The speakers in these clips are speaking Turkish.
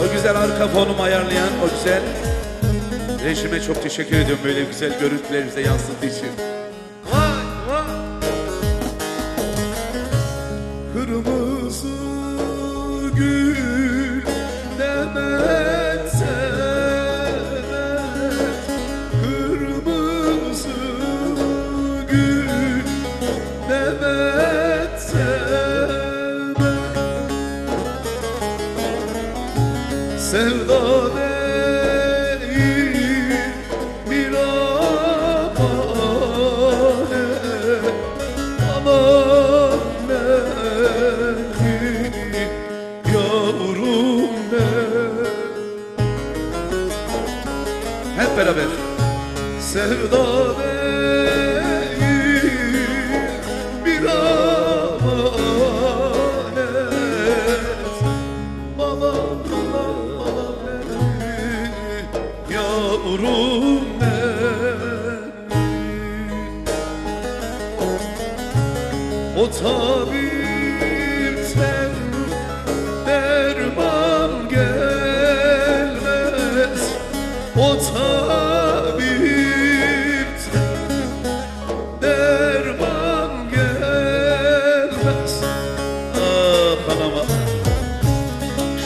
O güzel arka fonumu ayarlayan o güzel rejime çok teşekkür ediyorum böyle güzel görüntüleri bize yansıttığı için. Vay vay. Kırmızı gül demet senet, kırmızı gül demet senet, sevda değil bir amanet, aman beni yavrum ne. Hep beraber. Sevda değil bir amanet, bana yavrum benim. O tabipten derman gelmez, o tabipten derman gelmez. Ah anama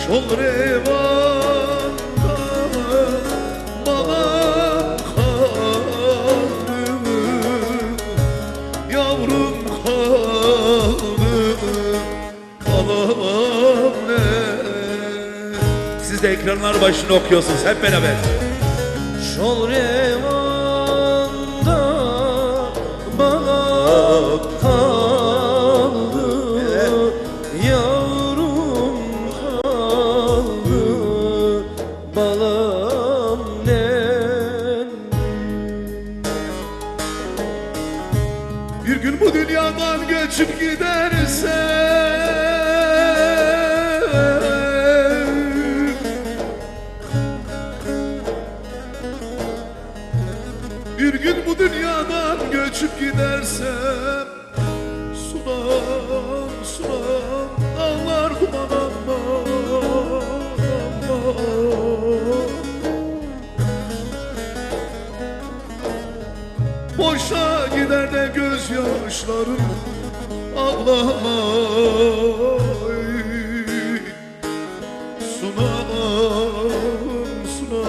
şol revanda balam kaldı, yavrum kaldı, balam ne. Siz de ekranlar başında okuyorsunuz hep beraber. Şol revanda balam kaldı, yavrum kaldı, balam nen. Bir gün bu dünyadan göçüp gidersen, bir gün bu dünyadan göçüp gidersem, sunam sunam dağlar duman ama, ama. Boşa gider de gözyaşlarım, ağlama. Sunam sunam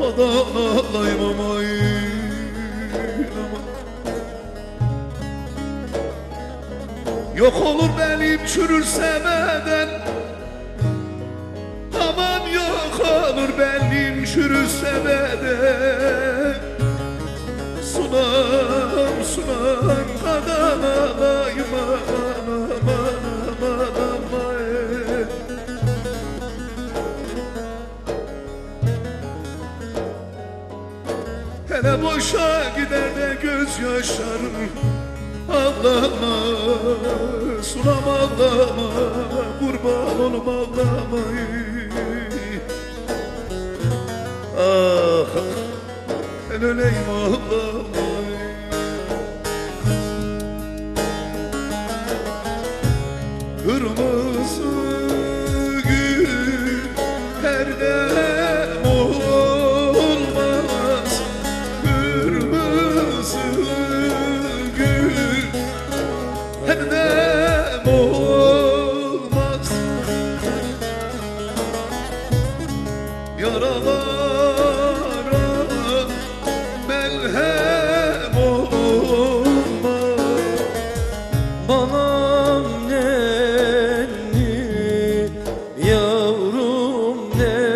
ağlayayım aman. Yok olur benim çürürse beden, aman yok olur benim çürürse beden. Sunam sunam kadar ağlayayım aman aman aman aman. Hele boşa gider de gözyaşlarım, ağlama sunam ağlama, kurban olum ağlama. Ah ben öleyim ağlama. Kırmızı gül her dem olmaz, kırmızı gül her dem olmaz. Yaralara melhem olmaz, Balam nenni, yavrum nenni.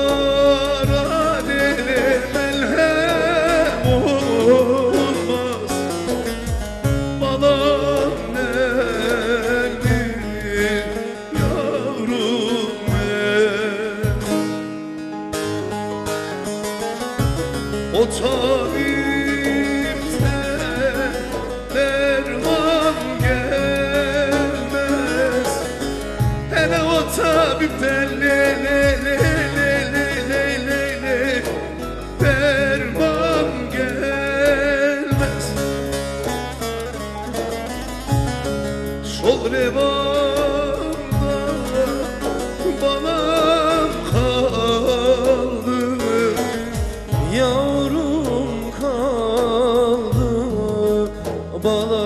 yaralara deli melhem olmaz, balam nenni yavrum ben. O tabipten derman gelmez, hele o tabipten le le le le le le le le derman gelmez. Ol revan balam kaldı. Yavrum kaldı bala